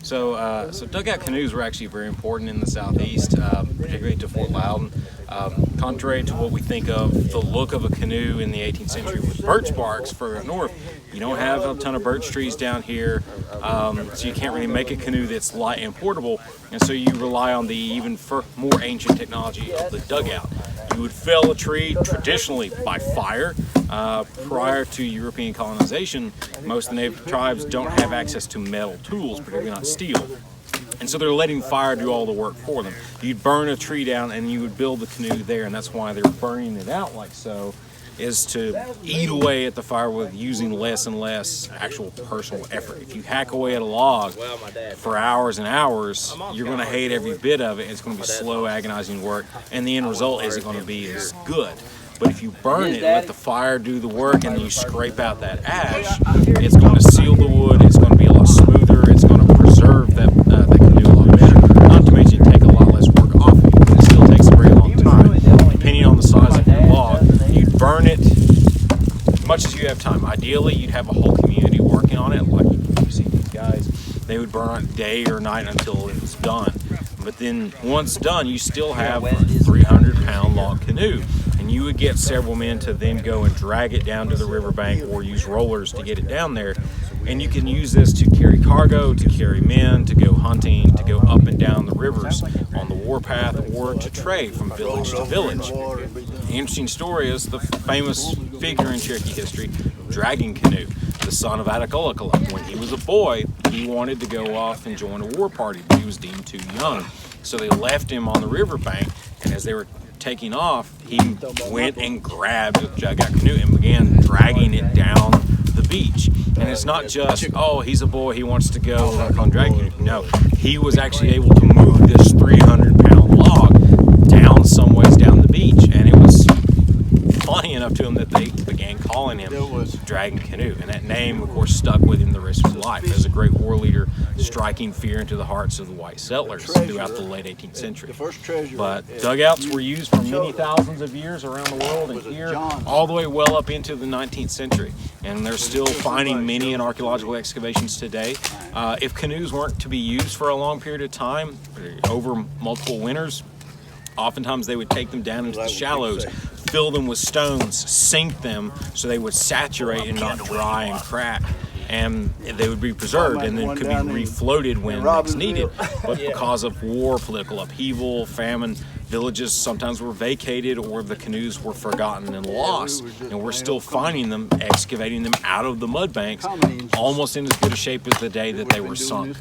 So dugout canoes were actually very important in the Southeast, particularly to Fort Loudoun. Contrary to what we think of the look of a canoe in the 18th century with birch barks further north, you don't have a ton of birch trees down here, so you can't really make a canoe that's light and portable, and so you rely on the even more ancient technology of the dugout. You would fell a tree traditionally by fire. Prior to European colonization, most of the native tribes don't have access to metal tools, particularly not steel. And so they're letting fire do all the work for them. You'd burn a tree down and you would build the canoe there, and that's why they're burning it out like so, is to eat away at the fire with using less and less actual personal effort. If you hack away at a log for hours and hours, you're going to hate every bit of it. It's going to be slow, agonizing work, and the end result isn't going to be as good. But if you burn it, let the fire do the work, and you scrape out that ash, it's going to seal the wood, it's going to be a lot smoother, it's going to preserve that canoe a lot better. Not to mention take a lot less work off of you, but it still takes a very long time. Depending on the size of your log, you'd burn it as much as you have time. Ideally, you'd have a whole community working on it, like you see these guys. They would burn on day or night until it was done. But then once done, you still have a 300-pound log canoe. And you would get several men to then go and drag it down to the riverbank or use rollers to get it down there. And you can use this to carry cargo, to carry men, to go hunting, to go up and down the rivers on the warpath, or to trade from village to village. The interesting story is the famous figure in Cherokee history, Dragon Canoe, the son of Atakulakala. When he was a boy, he wanted to go off and join a war party, but he was deemed too young. So they left him on the riverbank, and as they were taking off, he went and grabbed a dugout canoe and began dragging it down the beach. And it's not just, oh, he's a boy, he wants to go on dragging canoe. No, he was actually able to move this 300-pound log down some ways down the beach, and it was funny enough to him that they began calling him Dragon Canoe, and that name, of course, stuck with him the rest of his life as a great war leader, striking fear into the hearts of the white settlers throughout the late 18th century. But dugouts were used for many thousands of years around the world, and here all the way well up into the 19th century, and they're still finding many in archaeological excavations today. If canoes weren't to be used for a long period of time, over multiple winters, oftentimes they would take them down into the shallows, fill them with stones, sink them so they would saturate and not dry and crack, and they would be preserved and then could be refloated when next needed. But because of war, political upheaval, famine, villages sometimes were vacated or the canoes were forgotten and lost, and we're still finding them, excavating them out of the mud banks, almost in as good a shape as the day that they were sunk.